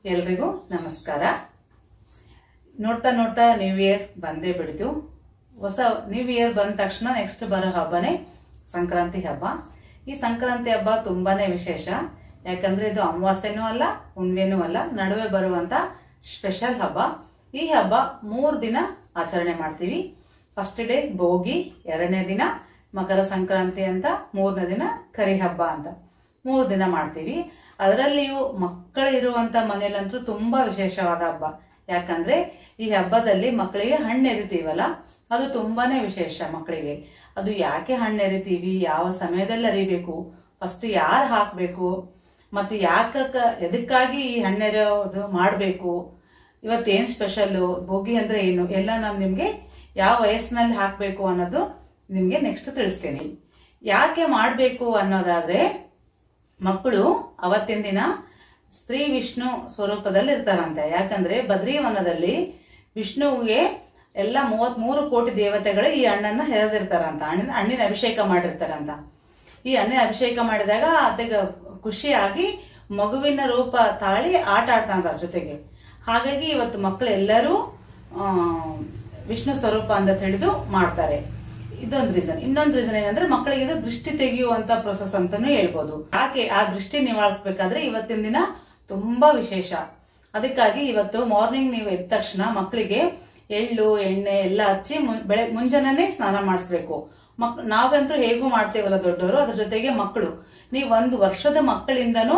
ಎಲ್ರಿಗೂ ನಮಸ್ಕಾರ. ನೋಡ್ತಾ ನೋಡ್ತಾ ನ್ಯೂ ಇಯರ್ ಬಂದೇ ಬಿಡ್ತು. ಹೊಸ ನ್ಯೂ ಇಯರ್ ಬಂದ ತಕ್ಷಣ ನೆಕ್ಸ್ಟ್ ಬರೋ ಹಬ್ಬನೇ ಸಂಕ್ರಾಂತಿ ಹಬ್ಬ. ಈ ಸಂಕ್ರಾಂತಿ ಹಬ್ಬ ತುಂಬಾನೇ ವಿಶೇಷ. ಯಾಕಂದ್ರೆ ಇದು ಅಮಾವಾಸ್ಯೆನೂ ಅಲ್ಲ, ಹುಣ್ಣಿಮೆನೂ ಅಲ್ಲ, ನಡುವೆ ಬರುವಂತ ಸ್ಪೆಷಲ್ ಹಬ್ಬ. ಈ ಹಬ್ಬ 3 ದಿನ ಆಚರಣೆ ಮಾಡ್ತೀವಿ. ಫಸ್ಟ್ ಡೇ ಭೋಗಿ, 2ನೇ ದಿನ ಮಕರ ಸಂಕ್ರಾಂತಿ ಅಂತ, 3ನೇ ದಿನ ಕರಿ ಹಬ್ಬ ಅಂತ 3 ದಿನ ಮಾಡ್ತೀವಿ. ಅದರಲ್ಲಿಯೂ ಮಕ್ಕಳು ಇರುವಂತ ಮನೇಲಂತೂ ತುಂಬಾ ವಿಶೇಷವಾದ ಹಬ್ಬ. ಯಾಕಂದ್ರೆ ಈ ಹಬ್ಬದಲ್ಲಿ ಮಕ್ಕಳಿಗೆ ಹಣ್ಣು ಎರಿತೀವಲ್ಲ, ಅದು ತುಂಬಾನೇ ವಿಶೇಷ. ಮಕ್ಕಳಿಗೆ ಅದು ಯಾಕೆ ಹಣ್ಣು ಎರಿತೀವಿ, ಯಾವ ಸಮಯದಲ್ಲಿ ಅರಿಬೇಕು, ಫಸ್ಟ್ ಯಾರು ಹಾಕ್ಬೇಕು, ಮತ್ತೆ ಎದಕ್ಕಾಗಿ ಈ ಹಣ್ಣೆರೆಯೋದು ಮಾಡಬೇಕು, ಇವತ್ತೇನ್ ಸ್ಪೆಷಲ್ಲು, ಭೋಗಿ ಅಂದ್ರೆ ಏನು ಎಲ್ಲ ನಾನು ನಿಮ್ಗೆ ಯಾವ ವಯಸ್ಸಿನಲ್ಲಿ ಹಾಕ್ಬೇಕು ಅನ್ನೋದು ನಿಮ್ಗೆ ನೆಕ್ಸ್ಟ್ ತಿಳಿಸ್ತೀನಿ. ಯಾಕೆ ಮಾಡಬೇಕು ಅನ್ನೋದಾದ್ರೆ, ಮಕ್ಕಳು ಅವತ್ತಿನ ದಿನ ಸ್ತ್ರೀ ವಿಷ್ಣು ಸ್ವರೂಪದಲ್ಲಿ ಇರ್ತಾರಂತೆ. ಯಾಕಂದ್ರೆ ಬದ್ರಿವನದಲ್ಲಿ ವಿಷ್ಣುವಿಗೆ ಎಲ್ಲ 33 ಕೋಟಿ ದೇವತೆಗಳು ಈ ಹಣ್ಣನ್ನ ಹೆರೆದಿರ್ತಾರಂತ, ಹಣ್ಣಿನ ಅಭಿಷೇಕ ಮಾಡಿರ್ತಾರಂತ. ಈ ಹಣ್ಣಿನ ಅಭಿಷೇಕ ಮಾಡಿದಾಗ ಅದಕ್ಕೆ ಖುಷಿಯಾಗಿ ಮಗುವಿನ ರೂಪ ತಾಳಿ ಆಟ ಆಡ್ತಾರ ಜೊತೆಗೆ. ಹಾಗಾಗಿ ಇವತ್ತು ಮಕ್ಕಳು ಎಲ್ಲರೂ ವಿಷ್ಣು ಸ್ವರೂಪ ಅಂತ ತಿಳಿದು ಮಾಡ್ತಾರೆ. ಇದೊಂದು ರೀಸನ್. ಇನ್ನೊಂದು ರೀಸನ್ ಏನಂದ್ರೆ, ಮಕ್ಕಳಿಗೆ ಇದು ದೃಷ್ಟಿ ತೆಗೆಯುವಂತ ಪ್ರೊಸೆಸ್ ಅಂತಾನು ಹೇಳ್ಬೋದು. ಯಾಕೆ ಆ ದೃಷ್ಟಿ ನಿವಾರಿಸಬೇಕಾದ್ರೆ ಇವತ್ತಿನ ದಿನ ತುಂಬಾ ವಿಶೇಷ. ಅದಕ್ಕಾಗಿ ಇವತ್ತು ಮಾರ್ನಿಂಗ್ ನೀವು ಎದ್ದ ತಕ್ಷಣ ಮಕ್ಕಳಿಗೆ ಎಳ್ಳು ಎಣ್ಣೆ ಎಲ್ಲ ಹಚ್ಚಿ ಮುಂಜಾನೆ ಸ್ನಾನ ಮಾಡಿಸ್ಬೇಕು. ನಾವಂತೂ ಹೇಗೂ ಮಾಡ್ತೇವಲ್ಲ ದೊಡ್ಡವರು, ಅದ್ರ ಜೊತೆಗೆ ಮಕ್ಕಳು. ನೀವು 1 ವರ್ಷದ ಮಕ್ಕಳಿಂದನೂ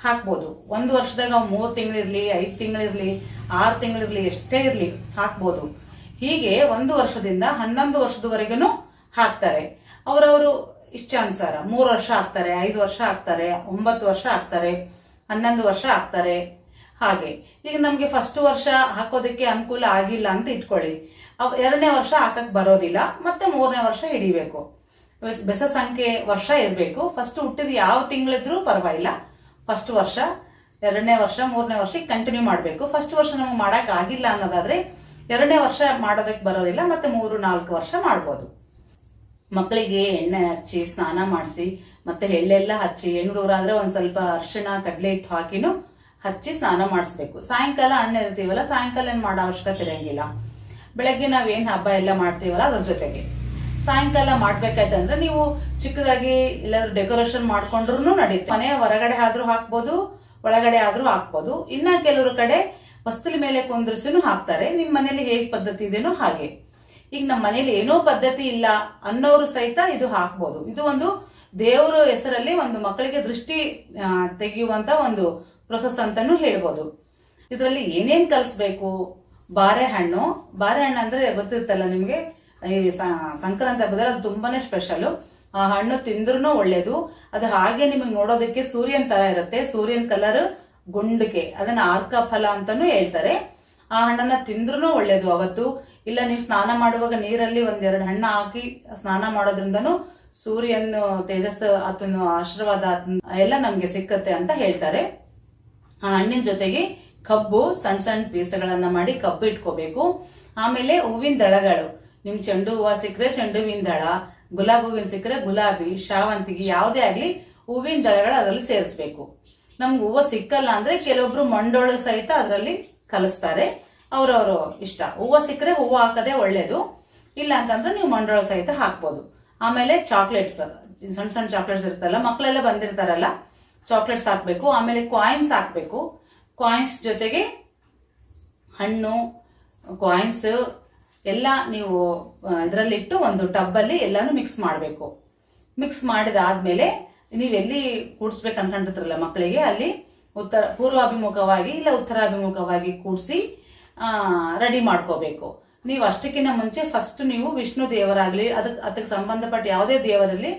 ಹಾಕ್ಬೋದು. 1 ವರ್ಷದಾಗ 3 ತಿಂಗಳಿರ್ಲಿ, 5 ತಿಂಗಳಿರ್ಲಿ, 6 ತಿಂಗಳಿರ್ಲಿ, ಎಷ್ಟೇ ಇರ್ಲಿ ಹಾಕ್ಬೋದು. ಹೀಗೆ 1 ವರ್ಷದಿಂದ 11 ವರ್ಷದವರೆಗೂ ಹಾಕ್ತಾರೆ. ಅವರವರು ಇಚ್ಛಾನುಸಾರ 3 ವರ್ಷ ಹಾಕ್ತಾರೆ, 5 ವರ್ಷ ಹಾಕ್ತಾರೆ, 9 ವರ್ಷ ಹಾಕ್ತಾರೆ, 11 ವರ್ಷ ಹಾಕ್ತಾರೆ. ಹಾಗೆ ಈಗ ನಮ್ಗೆ ಫಸ್ಟ್ ವರ್ಷ ಹಾಕೋದಕ್ಕೆ ಅನುಕೂಲ ಆಗಿಲ್ಲ ಅಂತ ಇಟ್ಕೊಳ್ಳಿ, 2ನೇ ವರ್ಷ ಹಾಕಕ್ ಬರೋದಿಲ್ಲ, ಮತ್ತೆ 3ನೇ ವರ್ಷ ಹಿಡಿಬೇಕು. ಬೆಸ ಸಂಖ್ಯೆ ವರ್ಷ ಇರಬೇಕು. ಫಸ್ಟ್ ಹುಟ್ಟಿದ ಯಾವ ತಿಂಗಳಿದ್ರು ಪರವಾಗಿಲ್ಲ, ಫಸ್ಟ್ ವರ್ಷ, 2ನೇ ವರ್ಷ, 3ನೇ ವರ್ಷ ಕಂಟಿನ್ಯೂ ಮಾಡಬೇಕು. ಫಸ್ಟ್ ವರ್ಷ ನಮ್ಗೆ ಮಾಡಕ್ ಆಗಿಲ್ಲ ಅನ್ನೋದಾದ್ರೆ 2ನೇ ವರ್ಷ ಮಾಡೋದಕ್ಕೆ ಬರೋದಿಲ್ಲ, ಮತ್ತೆ 3-4 ವರ್ಷ ಮಾಡ್ಬೋದು. ಮಕ್ಕಳಿಗೆ ಎಣ್ಣೆ ಹಚ್ಚಿ ಸ್ನಾನ ಮಾಡಿಸಿ, ಮತ್ತೆ ಎಳ್ಳೆಲ್ಲ ಹಚ್ಚಿ, ಹೆಣ್ಣು ಹುಡುಗರಾದ್ರೆ ಒಂದ್ ಸ್ವಲ್ಪ ಅರ್ಶಿಣ ಕಡಲೆ ಹಿಟ್ಟು ಹಾಕಿನೂ ಹಚ್ಚಿ ಸ್ನಾನ ಮಾಡಿಸ್ಬೇಕು. ಸಾಯಂಕಾಲ ಹಣ್ಣು ಇರ್ತೀವಲ್ಲ, ಸಾಯಂಕಾಲ ಏನ್ ಮಾಡೋ ಅವಶ್ಯಕತೆ ಇರಂಗಿಲ್ಲ. ಬೆಳಗ್ಗೆ ನಾವೇನ್ ಹಬ್ಬ ಎಲ್ಲ ಮಾಡ್ತೀವಲ್ಲ ಅದ್ರ ಜೊತೆಗೆ ಸಾಯಂಕಾಲ ಮಾಡ್ಬೇಕಾಯ್ತಂದ್ರೆ ನೀವು ಚಿಕ್ಕದಾಗಿ ಎಲ್ಲಾದ್ರೂ ಡೆಕೋರೇಷನ್ ಮಾಡ್ಕೊಂಡ್ರು ನಡೀತೆ. ಮನೆ ಹೊರಗಡೆ ಆದ್ರೂ ಹಾಕ್ಬೋದು, ಒಳಗಡೆ ಆದ್ರೂ ಹಾಕ್ಬೋದು. ಇನ್ನ ಕೆಲವರು ಕಡೆ ವಸ್ತುಲ ಮೇಲೆ ಕುಂದ್ರಿಸಿನೂ ಹಾಕ್ತಾರೆ. ನಿಮ್ ಮನೇಲಿ ಹೇಗ್ ಪದ್ಧತಿ ಇದೆನೋ ಹಾಗೆ. ಈಗ ನಮ್ಮ ಮನೇಲಿ ಏನೋ ಪದ್ಧತಿ ಇಲ್ಲ ಅನ್ನೋರು ಸಹಿತ ಇದು ಹಾಕ್ಬೋದು. ಇದು ಒಂದು ದೇವರ ಹೆಸರಲ್ಲಿ ಒಂದು ಮಕ್ಕಳಿಗೆ ದೃಷ್ಟಿ ತೆಗೆಯುವಂತ ಒಂದು ಪ್ರೊಸೆಸ್ ಅಂತಾನು ಹೇಳ್ಬೋದು. ಇದರಲ್ಲಿ ಏನೇನ್ ಕಲಿಸ್ಬೇಕು, ಬಾರೆಹಣ್ಣು ಅಂದ್ರೆ ಗೊತ್ತಿರ್ತಲ್ಲ ನಿಮ್ಗೆ, ಈ ಸಂಕ್ರಾಂತಿ ಹಬ್ಬದಲ್ಲಿ ಅದು ತುಂಬಾನೇ ಸ್ಪೆಷಲ್. ಆ ಹಣ್ಣು ತಿಂದ್ರೂ ಒಳ್ಳೇದು. ಅದು ಹಾಗೆ ನಿಮಗೆ ನೋಡೋದಕ್ಕೆ ಸೂರ್ಯನ್ ತರ ಇರುತ್ತೆ, ಸೂರ್ಯನ್ ಕಲರ್ ಗುಂಡಕ್ಕೆ, ಅದನ್ನ ಆರ್ಕ ಫಲ ಅಂತಾನು ಹೇಳ್ತಾರೆ. ಆ ಹಣ್ಣನ್ನ ತಿಂದ್ರೂ ಒಳ್ಳೇದು ಅವತ್ತು. ಇಲ್ಲ ನೀವು ಸ್ನಾನ ಮಾಡುವಾಗ ನೀರಲ್ಲಿ 1-2 ಹಣ್ಣು ಹಾಕಿ ಸ್ನಾನ ಮಾಡೋದ್ರಿಂದನೂ ಸೂರ್ಯನ ತೇಜಸ್ ಆತನ ಆಶೀರ್ವಾದ ಎಲ್ಲ ನಮ್ಗೆ ಸಿಕ್ಕತ್ತೆ ಅಂತ ಹೇಳ್ತಾರೆ. ಆ ಹಣ್ಣಿನ ಜೊತೆಗೆ ಕಬ್ಬು ಸಣ್ಣ ಸಣ್ಣ ಪೀಸಗಳನ್ನ ಮಾಡಿ ಕಬ್ಬು ಇಟ್ಕೋಬೇಕು. ಆಮೇಲೆ ಹೂವಿನ ದಳಗಳು, ನಿಮ್ ಚೆಂಡು ಹೂವ ಸಿಕ್ಕರೆ ಚೆಂಡು ಹೂವಿನ ದಳ, ಗುಲಾಬಿ ಹೂವಿನ ಸಿಕ್ಕರೆ ಗುಲಾಬಿ, ಶಾವಂತಿಗೆ ಯಾವುದೇ ಆಗ್ಲಿ ಹೂವಿನ ದಳಗಳು ಅದರಲ್ಲಿ ಸೇರಿಸ್ಬೇಕು. ನಮ್ಗೆ ಹೂವು ಸಿಕ್ಕಲ್ಲ ಅಂದ್ರೆ ಕೆಲವೊಬ್ರು ಮಂಡೋಳು ಸಹಿತ ಅದರಲ್ಲಿ ಕಲಿಸ್ತಾರೆ, ಅವ್ರವ್ರು ಇಷ್ಟ. ಹೂವು ಸಿಕ್ಕರೆ ಹೂವು ಹಾಕದೆ ಒಳ್ಳೇದು, ಇಲ್ಲ ಅಂತಂದ್ರೆ ನೀವು ಮಂಡೋಳು ಸಹಿತ ಹಾಕ್ಬೋದು. ಆಮೇಲೆ ಚಾಕ್ಲೇಟ್ಸ್, ಸಣ್ಣ ಸಣ್ಣ ಚಾಕ್ಲೇಟ್ಸ್ ಇರ್ತಲ್ಲ, ಮಕ್ಕಳೆಲ್ಲ ಬಂದಿರ್ತಾರಲ್ಲ, ಚಾಕ್ಲೇಟ್ಸ್ ಹಾಕ್ಬೇಕು. ಆಮೇಲೆ ಕಾಯಿನ್ಸ್ ಹಾಕ್ಬೇಕು. ಕಾಯಿನ್ಸ್ ಜೊತೆಗೆ ಹಣ್ಣು, ಕಾಯಿನ್ಸ್ ಎಲ್ಲ ನೀವು ಇದರಲ್ಲಿಟ್ಟು ಒಂದು ಟಬ್ಬಲ್ಲಿ ಎಲ್ಲಾನು ಮಿಕ್ಸ್ ಮಾಡಬೇಕು. ಮಿಕ್ಸ್ ಮಾಡಿದಾದ್ಮೇಲೆ ನೀವೆಲ್ಲಿ ಕೂಡ್ಸ್ಬೇಕು ಅನ್ಕೊಂಡಿರ್ತಾರಲ್ಲ ಮಕ್ಕಳಿಗೆ, ಅಲ್ಲಿ ಪೂರ್ವಾಭಿಮುಖವಾಗಿ ಇಲ್ಲ ಉತ್ತರಾಭಿಮುಖವಾಗಿ ಕೂಡಿಸಿ ರೆಡಿ ಮಾಡ್ಕೋಬೇಕು. ನೀವು ಅಷ್ಟಕ್ಕಿಂತ ಮುಂಚೆ ಫಸ್ಟ್ ನೀವು ವಿಷ್ಣು ದೇವರಾಗ್ಲಿ, ಅದಕ್ಕೆ ಸಂಬಂಧಪಟ್ಟ ಯಾವುದೇ ದೇವರಲ್ಲಿ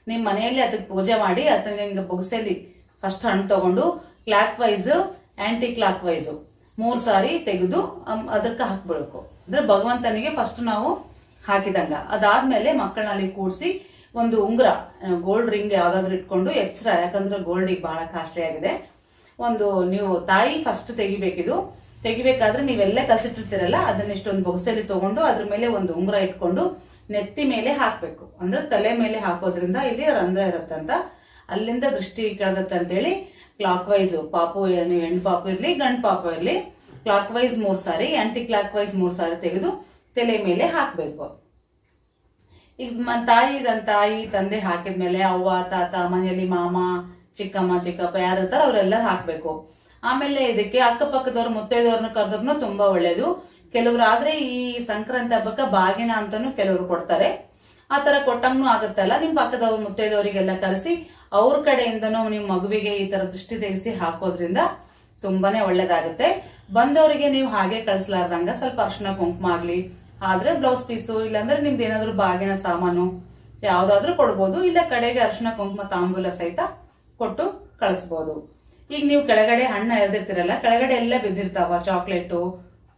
ನಿಮ್ ಮನೆಯಲ್ಲಿ ಅದಕ್ಕೆ ಪೂಜೆ ಮಾಡಿ, ಅದನ್ನ ಬೊಗಸೆಯಲ್ಲಿ ಫಸ್ಟ್ ಹಣ್ಣು ತಗೊಂಡು clockwise anticlockwise 3 ಸಾರಿ ತೆಗೆದು ಅದಕ್ಕೆ ಹಾಕ್ಬಿಡ್ಬೇಕು. ಅಂದ್ರೆ ಭಗವಂತನಿಗೆ ಫಸ್ಟ್ ನಾವು ಹಾಕಿದಂಗ. ಅದಾದ್ಮೇಲೆ ಮಕ್ಕಳಲ್ಲಿ ಕೂಡಿಸಿ ಒಂದು ಉಂಗುರ, ಗೋಲ್ಡ್ ರಿಂಗ್ ಯಾವ್ದಾದ್ರು ಇಟ್ಕೊಂಡು ಎಚ್ಚರ, ಯಾಕಂದ್ರೆ ಗೋಲ್ಡ್ ಈಗ ಬಹಳ ಕಾಸ್ಟ್ಲಿ ಆಗಿದೆ. ಒಂದು ನೀವು ತಾಯಿ ಫಸ್ಟ್ ತೆಗಿಬೇಕಿದು. ತೆಗಿಬೇಕಾದ್ರೆ ನೀವೆಲ್ಲ ಕಲ್ಸಿಟ್ಟಿರ್ತೀರಲ್ಲ, ಅದನ್ನ ಇಷ್ಟೊಂದು ಬೊಗಸೆಯಲ್ಲಿ ತಗೊಂಡು ಅದ್ರ ಮೇಲೆ ಒಂದು ಉಂಗುರ ಇಟ್ಕೊಂಡು ನೆತ್ತಿ ಮೇಲೆ ಹಾಕ್ಬೇಕು. ಅಂದ್ರೆ ತಲೆ ಮೇಲೆ ಹಾಕೋದ್ರಿಂದ ಇಲ್ಲಿ ರಂಧ್ರ ಇರುತ್ತಂತ, ಅಲ್ಲಿಂದ ದೃಷ್ಟಿ ಕೆಳದತ್ತೆ ಅಂತೇಳಿ ಕ್ಲಾಕ್ ವೈಸ್ ಪಾಪು ನೀವು ಹೆಣ್ಣು ಪಾಪು ಇರ್ಲಿ ಗಂಡು ಪಾಪು ಇರ್ಲಿ ಕ್ಲಾಕ್ ವೈಸ್ 3 ಸಾರಿ, ಆಂಟಿ ಕ್ಲಾಕ್ ವೈಸ್ 3 ಸಾರಿ ತೆಗೆದು ತಲೆ ಮೇಲೆ ಹಾಕ್ಬೇಕು. ಈಗ ತಾಯಿ ತಂದೆ ಹಾಕಿದ್ಮೇಲೆ ಅವ್ವ ತಾತ ಮನೆಯಲ್ಲಿ ಮಾಮ ಚಿಕ್ಕಮ್ಮ ಚಿಕ್ಕಪ್ಪ ಯಾರು ಇರ್ತಾರ ಅವರೆಲ್ಲ ಹಾಕ್ಬೇಕು. ಆಮೇಲೆ ಇದಕ್ಕೆ ಅಕ್ಕಪಕ್ಕದವ್ರು ಮುತ್ತೈದವ್ರನ್ನ ಕರೆದ್ರೂ ತುಂಬಾ ಒಳ್ಳೇದು. ಕೆಲವ್ರು ಆದ್ರೆ ಈ ಸಂಕ್ರಾಂತಿ ಹಬ್ಬಕ್ಕ ಬಾಗಿನ ಅಂತಾನು ಕೆಲವ್ರು ಕೊಡ್ತಾರೆ. ಆ ತರ ಕೊಟ್ಟಂಗೂ ಆಗುತ್ತಲ್ಲ, ನಿಮ್ ಪಕ್ಕದವ್ರು ಮುತ್ತೈದವರಿಗೆಲ್ಲ ಕರೆಸಿ ಅವ್ರ ಕಡೆಯಿಂದನೂ ನಿಮ್ ಮಗುವಿಗೆ ಈ ತರ ದೃಷ್ಟಿ ತೆಗೆಸಿ ಹಾಕೋದ್ರಿಂದ ತುಂಬಾನೇ ಒಳ್ಳೇದಾಗುತ್ತೆ. ಬಂದವರಿಗೆ ನೀವು ಹಾಗೆ ಕಳಿಸ್ಲಾರ್ದಂಗ ಸ್ವಲ್ಪ ಅರ್ಶಿನ ಕುಂಕುಮ ಆಗ್ಲಿ, ಆದ್ರೆ ಬ್ಲೌಸ್ ಪೀಸು ಇಲ್ಲಾಂದ್ರೆ ನಿಮ್ದು ಏನಾದ್ರು ಬಾಗಿನ ಸಾಮಾನು ಯಾವ್ದಾದ್ರು ಕೊಡ್ಬೋದು. ಇಲ್ಲ ಕಡೆಗೆ ಅರ್ಶಿನ ಕುಂಕುಮ ತಾಂಬೂಲ ಸಹಿತ ಕೊಟ್ಟು ಕಳಿಸ್ಬೋದು. ಈಗ ನೀವು ಕೆಳಗಡೆ ಹಣ್ಣು ಎರ್ದಿರ್ತಿರಲ್ಲ, ಕೆಳಗಡೆ ಎಲ್ಲ ಬಿದ್ದಿರ್ತಾವ ಚಾಕ್ಲೇಟು,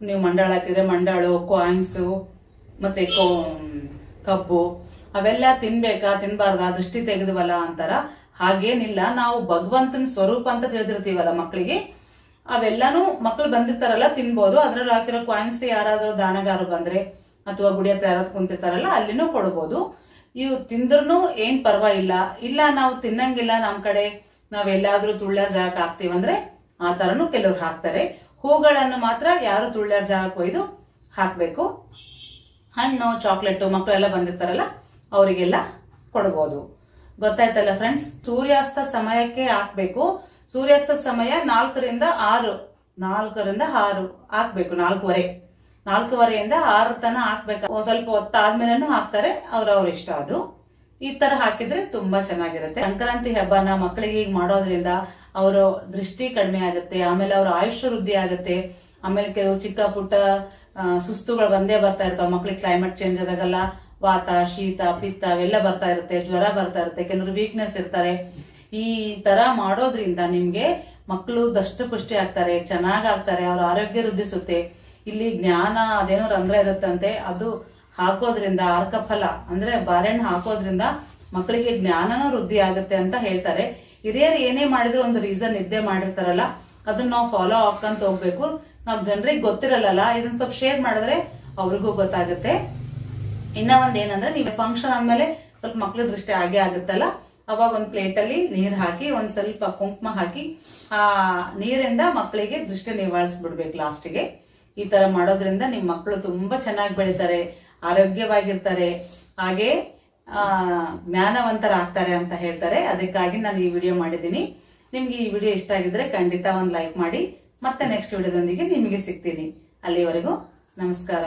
ನೀವು ಮಂಡಾಳ ಹಾಕಿದ್ರೆ ಮಂಡಾಳು, ಕಾಯಿನ್ಸು ಮತ್ತೆ ಕಬ್ಬು ಅವೆಲ್ಲ ತಿನ್ಬೇಕಾ ತಿನ್ಬಾರ್ದಾ ದೃಷ್ಟಿ ತೆಗೆದುವಲ್ಲ ಅಂತಾರ. ಹಾಗೇನಿಲ್ಲ, ನಾವು ಭಗವಂತನ ಸ್ವರೂಪ ಅಂತ ತಿಳಿದಿರ್ತೀವಲ್ಲ ಮಕ್ಕಳಿಗೆ, ಅವೆಲ್ಲಾನು ಮಕ್ಳು ಬಂದಿರ್ತಾರಲ್ಲ ತಿನ್ಬೋದು. ಅದ್ರಲ್ಲಿ ಹಾಕಿರೋ ಕಾಯಿನ್ಸ್ ಯಾರಾದ್ರೂ ದಾನಗಾರು ಬಂದ್ರೆ ಅಥವಾ ಗುಡಿ ಹತ್ರ ಯಾರಾದ್ರೂ ಕುಂತಿರ್ತಾರಲ್ಲ ಅಲ್ಲಿನೂ ಕೊಡ್ಬೋದು. ಇವು ತಿಂದ್ರೂ ಏನ್ ಪರವಾಗಿಲ್ಲ. ಇಲ್ಲ ನಾವು ತಿನ್ನಂಗಿಲ್ಲ, ನಮ್ ಕಡೆ ನಾವೆಲ್ಲಾದ್ರೂ ತುಳ್ಳ್ಯಾರ ಜಾಗಕ್ಕೆ ಹಾಕ್ತಿವಂದ್ರೆ ಆ ತರನು ಕೆಲವ್ರು ಹಾಕ್ತಾರೆ. ಹೂಗಳನ್ನು ಮಾತ್ರ ಯಾರು ತುಳ್ಳ್ಯಾರ ಜಾಗಕ್ಕೆ ಒಯ್ದು ಹಾಕ್ಬೇಕು. ಹಣ್ಣು ಚಾಕ್ಲೇಟು ಮಕ್ಕಳೆಲ್ಲ ಬಂದಿರ್ತಾರಲ್ಲ ಅವರಿಗೆಲ್ಲ ಕೊಡ್ಬೋದು. ಗೊತ್ತಾಯ್ತಲ್ಲ ಫ್ರೆಂಡ್ಸ್. ಸೂರ್ಯಾಸ್ತ ಸಮಯಕ್ಕೆ ಹಾಕ್ಬೇಕು. ಸೂರ್ಯಾಸ್ತ ಸಮಯ 4ರಿಂದ 6 ಹಾಕ್ಬೇಕು. 4:15ಯಿಂದ 6 ತನ ಹಾಕ್ಬೇಕು. ಸ್ವಲ್ಪ ಹೊತ್ತಾದ್ಮೇಲೆನೂ ಹಾಕ್ತಾರೆ, ಅವ್ರವ್ರ ಇಷ್ಟ. ಅದು ಈ ತರ ಹಾಕಿದ್ರೆ ತುಂಬಾ ಚೆನ್ನಾಗಿರುತ್ತೆ. ಸಂಕ್ರಾಂತಿ ಹಬ್ಬನ ಮಕ್ಕಳಿಗೆ ಈಗ ಮಾಡೋದ್ರಿಂದ ಅವರ ದೃಷ್ಟಿ ಕಡಿಮೆ ಆಗುತ್ತೆ, ಆಮೇಲೆ ಅವ್ರ ಆಯುಷ್ಯ ವೃದ್ಧಿ ಆಗುತ್ತೆ. ಆಮೇಲೆ ಕೆಲವು ಚಿಕ್ಕ ಪುಟ್ಟ ಸುಸ್ತುಗಳು ಬಂದೇ ಬರ್ತಾ ಇರ್ತಾವ ಮಕ್ಳಿಗೆ. ಕ್ಲೈಮೇಟ್ ಚೇಂಜ್ ಆದಾಗೆಲ್ಲ ವಾತ ಶೀತ ಪಿತ್ತ ಅವೆಲ್ಲ ಬರ್ತಾ ಇರುತ್ತೆ, ಜ್ವರ ಬರ್ತಾ ಇರುತ್ತೆ, ಕೆಲವರು ವೀಕ್ನೆಸ್ ಇರ್ತಾರೆ. ಈ ತರ ಮಾಡೋದ್ರಿಂದ ನಿಮ್ಗೆ ಮಕ್ಕಳು ದಷ್ಟಪುಷ್ಟಿ ಆಗ್ತಾರೆ, ಚೆನ್ನಾಗಾಗ್ತಾರೆ, ಅವ್ರ ಆರೋಗ್ಯ ವೃದ್ಧಿಸುತ್ತೆ. ಇಲ್ಲಿ ಜ್ಞಾನ ಅದೇನೋ ರಂಧ್ರ ಇರುತ್ತಂತೆ, ಅದು ಹಾಕೋದ್ರಿಂದ ಅರ್ಕಫಲ ಅಂದ್ರೆ ಬಾರೆಹಣ್ಣು ಹಾಕೋದ್ರಿಂದ ಮಕ್ಕಳಿಗೆ ಜ್ಞಾನನೂ ವೃದ್ಧಿ ಆಗುತ್ತೆ ಅಂತ ಹೇಳ್ತಾರೆ. ಹಿರಿಯರು ಏನೇ ಮಾಡಿದ್ರು ಒಂದು ರೀಸನ್ ಇದ್ದೇ ಮಾಡಿರ್ತಾರಲ್ಲ, ಅದನ್ನ ನಾವು ಫಾಲೋ ಹಾಕಂತ ಹೋಗ್ಬೇಕು. ನಾವ್ ಜನರಿಗೆ ಗೊತ್ತಿರಲ್ಲ, ಇದನ್ನ ಸ್ವಲ್ಪ ಶೇರ್ ಮಾಡಿದ್ರೆ ಅವ್ರಿಗೂ ಗೊತ್ತಾಗುತ್ತೆ. ಇನ್ನ ಒಂದೇನಂದ್ರೆ ನೀವು ಫಂಕ್ಷನ್ ಆದ್ಮೇಲೆ ಸ್ವಲ್ಪ ಮಕ್ಳ ದೃಷ್ಟಿ ಆಗೇ ಆಗುತ್ತಲ್ಲ, ಅವಾಗ ಒಂದ್ ಪ್ಲೇಟ್ ಅಲ್ಲಿ ನೀರ್ ಹಾಕಿ ಒಂದ್ ಸ್ವಲ್ಪ ಕುಂಕುಮ ಹಾಕಿ ಆ ನೀರಿಂದ ಮಕ್ಕಳಿಗೆ ದೃಷ್ಟಿ ನಿವಾಳಿಸ್ಬಿಡ್ಬೇಕು ಲಾಸ್ಟಿಗೆ. ಈ ತರ ಮಾಡೋದ್ರಿಂದ ನಿಮ್ ಮಕ್ಕಳು ತುಂಬಾ ಚೆನ್ನಾಗಿ ಬೆಳಿತಾರೆ, ಆರೋಗ್ಯವಾಗಿರ್ತಾರೆ, ಹಾಗೆ ಜ್ಞಾನವಂತರಾಗ್ತಾರೆ ಅಂತ ಹೇಳ್ತಾರೆ. ಅದಕ್ಕಾಗಿ ನಾನು ಈ ವಿಡಿಯೋ ಮಾಡಿದ್ದೀನಿ. ನಿಮ್ಗೆ ಈ ವಿಡಿಯೋ ಇಷ್ಟ ಆಗಿದ್ರೆ ಖಂಡಿತ ಒಂದು ಲೈಕ್ ಮಾಡಿ. ಮತ್ತೆ ನೆಕ್ಸ್ಟ್ ವಿಡಿಯೋದೊಂದಿಗೆ ನಿಮಗೆ ಸಿಗ್ತೀನಿ. ಅಲ್ಲಿವರೆಗೂ ನಮಸ್ಕಾರ.